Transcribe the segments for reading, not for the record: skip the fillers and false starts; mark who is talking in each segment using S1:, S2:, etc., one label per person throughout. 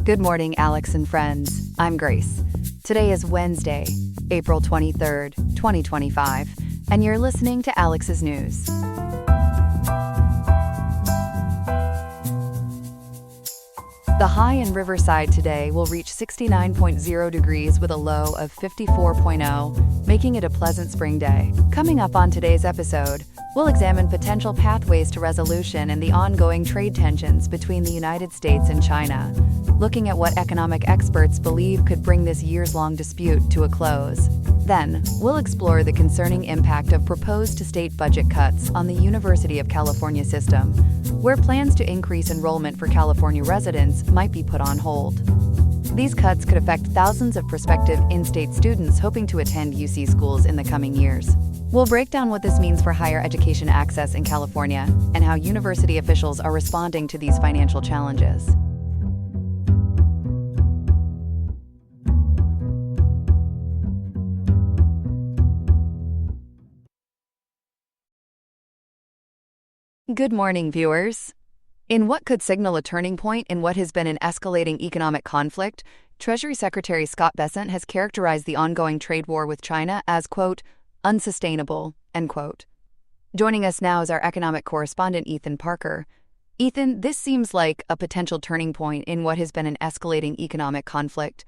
S1: Good morning, Alex and friends. I'm Grace. Today is Wednesday, April 23rd, 2025, and you're listening to Alex's News. The high in Riverside today will reach 69.0 degrees with a low of 54.0, making it a pleasant spring day. Coming up on today's episode, we'll examine potential pathways to resolution and the ongoing trade tensions between the United States and China, looking at what economic experts believe could bring this years-long dispute to a close. Then, we'll explore the concerning impact of proposed state budget cuts on the University of California system, where plans to increase enrollment for California residents might be put on hold. These cuts could affect thousands of prospective in-state students hoping to attend UC schools in the coming years. We'll break down what this means for higher education access in California and how university officials are responding to these financial challenges. Good morning, viewers. In what could signal a turning point in what has been an escalating economic conflict, Treasury Secretary Scott Bessent has characterized the ongoing trade war with China as, quote, unsustainable, end quote. Joining us now is our economic correspondent, Ethan Parker. Ethan, this seems like a potential turning point in what has been an escalating economic conflict.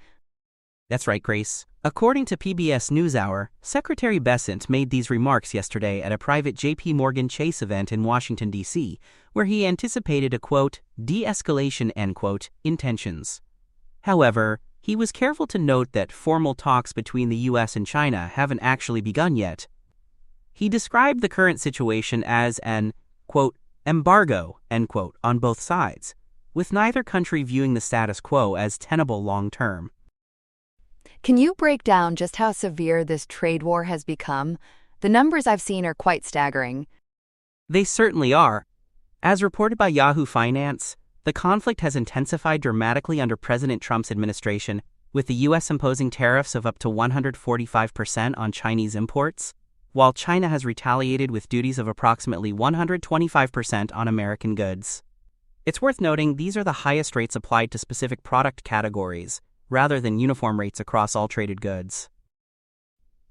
S2: That's right, Grace. According to PBS NewsHour, Secretary Bessent made these remarks yesterday at a private J.P. Morgan Chase event in Washington, D.C., where he anticipated a, quote, de-escalation, end quote, in tensions. However, he was careful to note that formal talks between the U.S. and China haven't actually begun yet. He described the current situation as an, quote, embargo, end quote, on both sides, with neither country viewing the status quo as tenable long-term.
S1: Can you break down just how severe this trade war has become? The numbers I've seen are quite staggering.
S2: They certainly are. As reported by Yahoo Finance, the conflict has intensified dramatically under President Trump's administration, with the U.S. imposing tariffs of up to 145% on Chinese imports, while China has retaliated with duties of approximately 125% on American goods. It's worth noting these are the highest rates applied to specific product categories, rather than uniform rates across all traded goods.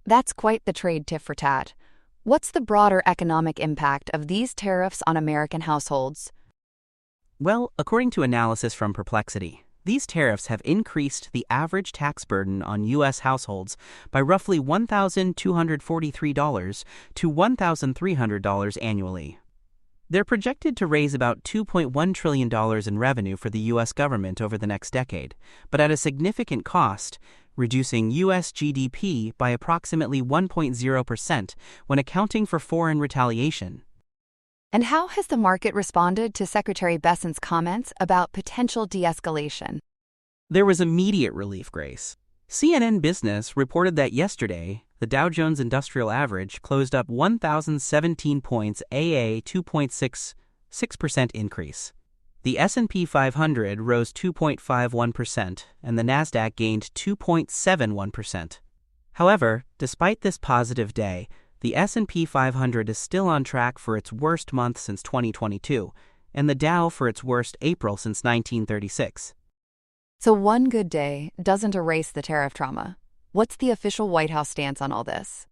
S1: That's quite the trade tit for tat. What's the broader economic impact of these tariffs on American households?
S2: Well, according to analysis from Perplexity, these tariffs have increased the average tax burden on U.S. households by roughly $1,243 to $1,300 annually. They're projected to raise about $2.1 trillion in revenue for the U.S. government over the next decade, but at a significant cost, reducing U.S. GDP by approximately 1.0% when accounting for foreign retaliation.
S1: And how has the market responded to Secretary Bessent's comments about potential de-escalation?
S2: There was immediate relief, Grace. CNN Business reported that yesterday, the Dow Jones Industrial Average closed up 1,017 points, a 2.66% increase. The S&P 500 rose 2.51%, and the Nasdaq gained 2.71%. However, despite this positive day, the S&P 500 is still on track for its worst month since 2022, and the Dow for its worst April since 1936.
S1: So one good day doesn't erase the tariff trauma. What's the official White House stance on all this?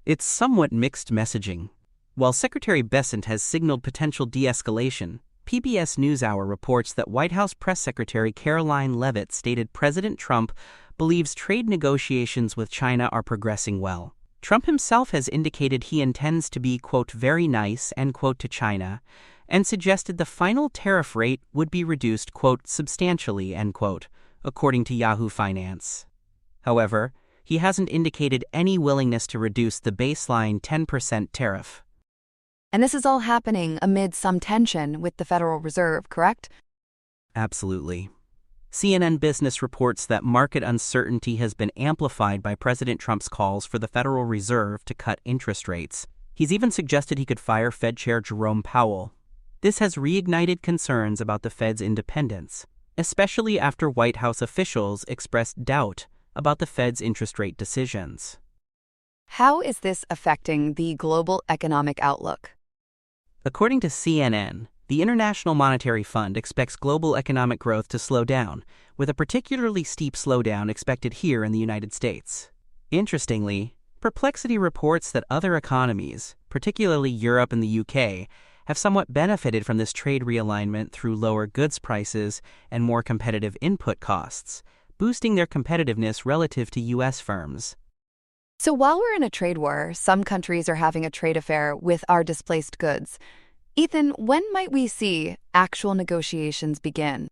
S2: It's somewhat mixed messaging. While Secretary Bessent has signaled potential de-escalation, PBS NewsHour reports that White House Press Secretary Caroline Leavitt stated President Trump believes trade negotiations with China are progressing well. Trump himself has indicated he intends to be, quote, very nice, end quote, to China, and suggested the final tariff rate would be reduced, quote, substantially, end quote, according to Yahoo Finance. However, he hasn't indicated any willingness to reduce the baseline 10% tariff.
S1: And this is all happening amid some tension with the Federal Reserve, correct?
S2: Absolutely. CNN Business reports that market uncertainty has been amplified by President Trump's calls for the Federal Reserve to cut interest rates. He's even suggested he could fire Fed Chair Jerome Powell. This has reignited concerns about the Fed's independence, especially after White House officials expressed doubt about the Fed's interest rate decisions.
S1: How is this affecting the global economic outlook?
S2: According to CNN, The International Monetary Fund expects global economic growth to slow down, with a particularly steep slowdown expected here in the United States. Interestingly, Perplexity reports that other economies, particularly Europe and the UK, have somewhat benefited from this trade realignment through lower goods prices and more competitive input costs, boosting their competitiveness relative to U.S. firms.
S1: So while we're in a trade war, some countries are having a trade affair with our displaced goods. Ethan, when might we see actual negotiations begin?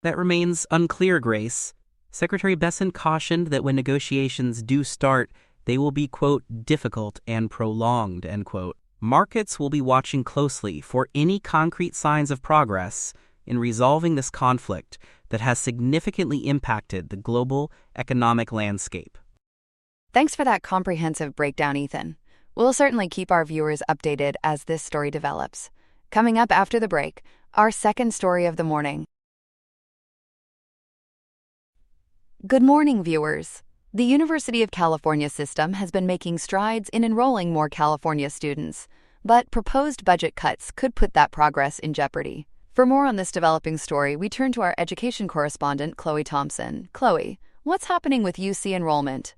S2: That remains unclear, Grace. Secretary Besant cautioned that when negotiations do start, they will be, quote, difficult and prolonged, end quote. Markets will be watching closely for any concrete signs of progress in resolving this conflict that has significantly impacted the global economic landscape.
S1: Thanks for that comprehensive breakdown, Ethan. We'll certainly keep our viewers updated as this story develops. Coming up after the break, our second story of the morning. Good morning, viewers. The University of California system has been making strides in enrolling more California students, but proposed budget cuts could put that progress in jeopardy. For more on this developing story, we turn to our education correspondent, Chloe Thompson. Chloe, what's happening with UC enrollment?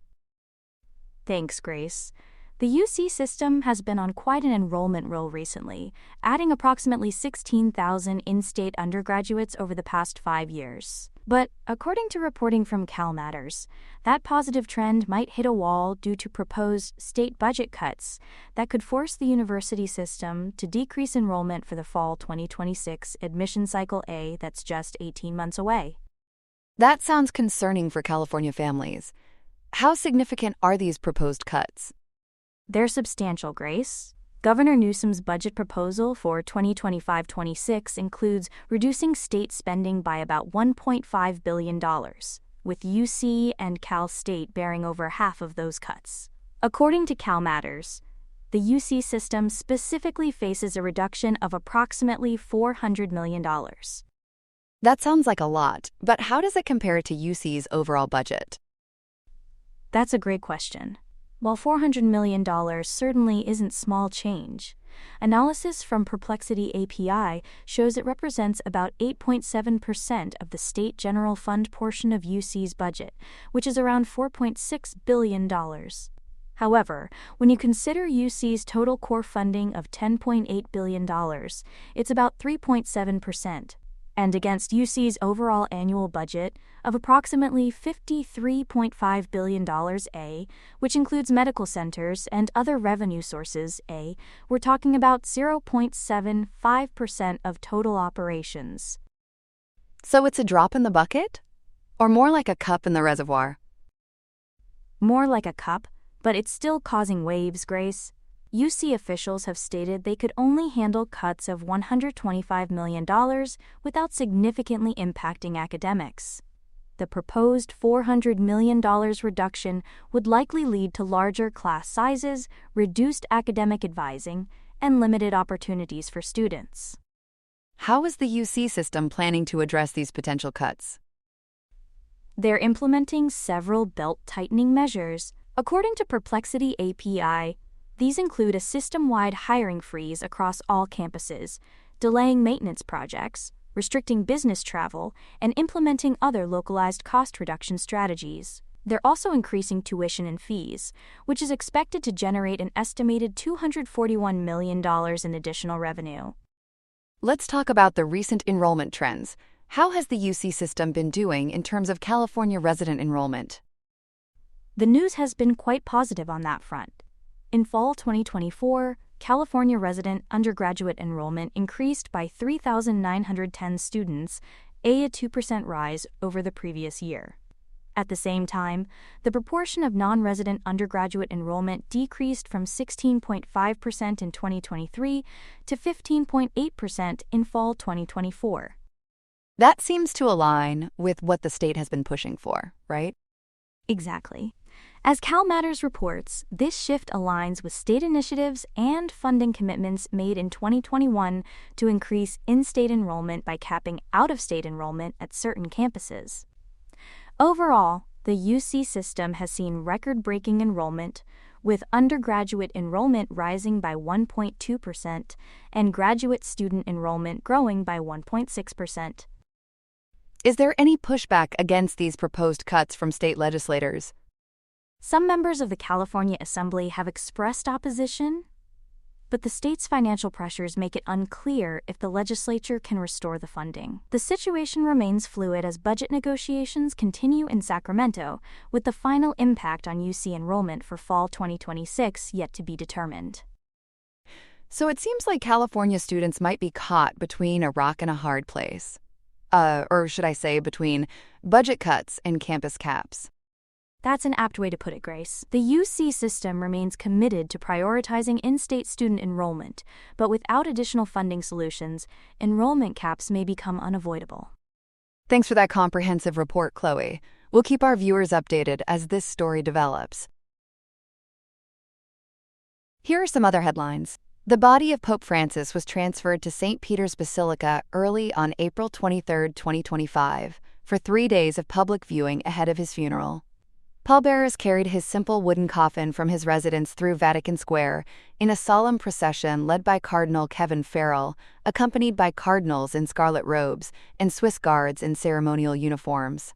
S3: Thanks, Grace. The UC system has been on quite an enrollment roll recently, adding approximately 16,000 in-state undergraduates over the past 5 years. But according to reporting from CalMatters, that positive trend might hit a wall due to proposed state budget cuts that could force the university system to decrease enrollment for the fall 2026 admission cycle A that's just 18 months away.
S1: That sounds concerning for California families. How significant are these proposed cuts?
S3: They're substantial, Grace. Governor Newsom's budget proposal for 2025-26 includes reducing state spending by about $1.5 billion, with UC and Cal State bearing over half of those cuts. According to CalMatters, the UC system specifically faces a reduction of approximately $400 million.
S1: That sounds like a lot, but how does it compare to UC's overall budget?
S3: That's a great question. While $400 million certainly isn't small change, analysis from Perplexity API shows it represents about 8.7% of the state general fund portion of UC's budget, which is around $4.6 billion. However, when you consider UC's total core funding of $10.8 billion, it's about 3.7%. And against UC's overall annual budget of approximately $53.5 billion, which includes medical centers and other revenue sources, we're talking about 0.75% of total operations.
S1: So it's a drop in the bucket? Or more like a cup in the reservoir?
S3: More like a cup, but it's still causing waves, Grace. UC officials have stated they could only handle cuts of $125 million without significantly impacting academics. The proposed $400 million reduction would likely lead to larger class sizes, reduced academic advising, and limited opportunities for students.
S1: How is the UC system planning to address these potential cuts?
S3: They're implementing several belt-tightening measures. According to Perplexity API, these include a system-wide hiring freeze across all campuses, delaying maintenance projects, restricting business travel, and implementing other localized cost reduction strategies. They're also increasing tuition and fees, which is expected to generate an estimated $241 million in additional revenue.
S1: Let's talk about the recent enrollment trends. How has the UC system been doing in terms of California resident enrollment?
S3: The news has been quite positive on that front. In fall 2024, California resident undergraduate enrollment increased by 3,910 students, a 2% rise over the previous year. At the same time, the proportion of non-resident undergraduate enrollment decreased from 16.5% in 2023 to 15.8% in fall 2024.
S1: That seems to align with what the state has been pushing for, right?
S3: Exactly. As CalMatters reports, this shift aligns with state initiatives and funding commitments made in 2021 to increase in-state enrollment by capping out-of-state enrollment at certain campuses. Overall, the UC system has seen record-breaking enrollment, with undergraduate enrollment rising by 1.2% and graduate student enrollment growing by 1.6%.
S1: Is there any pushback against these proposed cuts from state legislators?
S3: Some members of the California Assembly have expressed opposition, but the state's financial pressures make it unclear if the legislature can restore the funding. The situation remains fluid as budget negotiations continue in Sacramento, with the final impact on UC enrollment for fall 2026 yet to be determined.
S1: So it seems like California students might be caught between a rock and a hard place. Or should I say between budget cuts and campus caps.
S3: That's an apt way to put it, Grace. The UC system remains committed to prioritizing in-state student enrollment, but without additional funding solutions, enrollment caps may become unavoidable.
S1: Thanks for that comprehensive report, Chloe. We'll keep our viewers updated as this story develops. Here are some other headlines. The body of Pope Francis was transferred to St. Peter's Basilica early on April 23, 2025, for 3 days of public viewing ahead of his funeral. Pallbearers carried his simple wooden coffin from his residence through Vatican Square in a solemn procession led by Cardinal Kevin Farrell, accompanied by cardinals in scarlet robes and Swiss guards in ceremonial uniforms.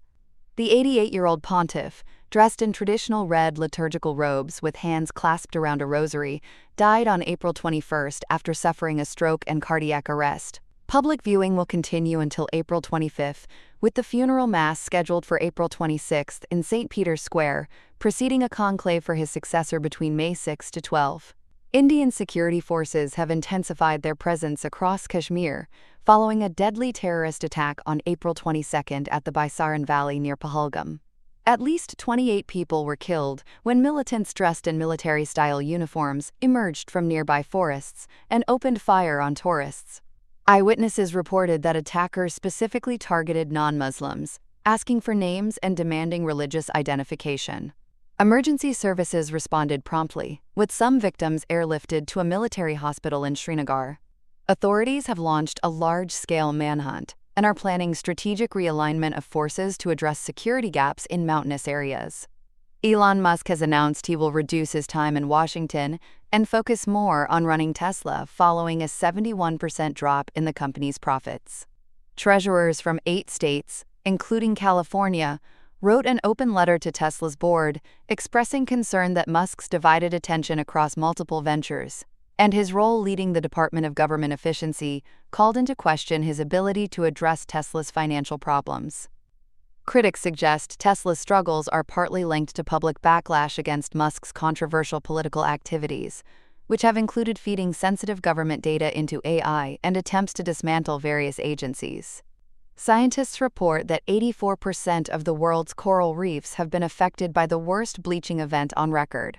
S1: The 88-year-old pontiff, dressed in traditional red liturgical robes with hands clasped around a rosary, died on April 21 after suffering a stroke and cardiac arrest. Public viewing will continue until April 25, with the funeral mass scheduled for April 26 in St. Peter's Square, preceding a conclave for his successor between May 6 to 12. Indian security forces have intensified their presence across Kashmir, following a deadly terrorist attack on April 22 at the Baisaran Valley near Pahalgam. At least 28 people were killed when militants dressed in military-style uniforms emerged from nearby forests and opened fire on tourists. Eyewitnesses reported that attackers specifically targeted non-Muslims, asking for names and demanding religious identification. Emergency services responded promptly, with some victims airlifted to a military hospital in Srinagar. Authorities have launched a large-scale manhunt and are planning strategic realignment of forces to address security gaps in mountainous areas. Elon Musk has announced he will reduce his time in Washington and focus more on running Tesla following a 71% drop in the company's profits. Treasurers from 8 states, including California, wrote an open letter to Tesla's board expressing concern that Musk's divided attention across multiple ventures and his role leading the Department of Government Efficiency called into question his ability to address Tesla's financial problems. Critics suggest Tesla's struggles are partly linked to public backlash against Musk's controversial political activities, which have included feeding sensitive government data into AI and attempts to dismantle various agencies. Scientists report that 84% of the world's coral reefs have been affected by the worst bleaching event on record.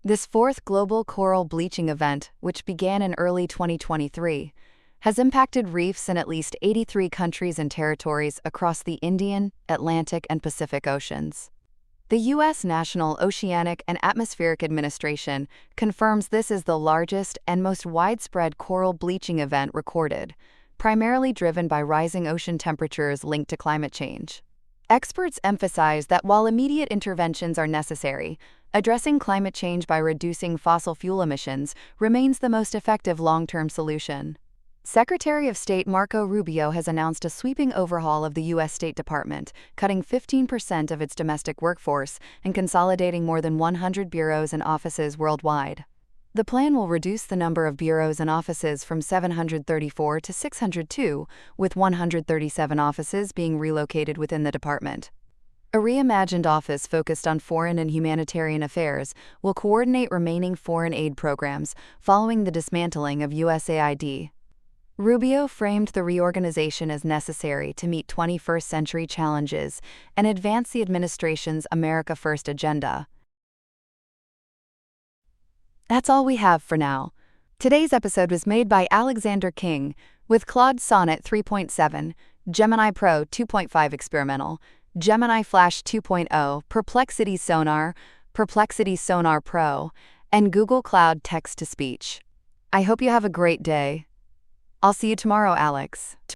S1: This fourth global coral bleaching event, which began in early 2023, has impacted reefs in at least 83 countries and territories across the Indian, Atlantic, and Pacific Oceans. The U.S. National Oceanic and Atmospheric Administration confirms this is the largest and most widespread coral bleaching event recorded, primarily driven by rising ocean temperatures linked to climate change. Experts emphasize that while immediate interventions are necessary, addressing climate change by reducing fossil fuel emissions remains the most effective long-term solution. Secretary of State Marco Rubio has announced a sweeping overhaul of the U.S. State Department, cutting 15% of its domestic workforce and consolidating more than 100 bureaus and offices worldwide. The plan will reduce the number of bureaus and offices from 734 to 602, with 137 offices being relocated within the department. A reimagined office focused on foreign and humanitarian affairs will coordinate remaining foreign aid programs following the dismantling of USAID. Rubio framed the reorganization as necessary to meet 21st-century challenges and advance the administration's America First agenda. That's all we have for now. Today's episode was made by Alexander King with Claude Sonnet 3.7, Gemini Pro 2.5 Experimental, Gemini Flash 2.0, Perplexity Sonar, Perplexity Sonar Pro, and Google Cloud Text-to-Speech. I hope you have a great day. I'll see you tomorrow, Alex.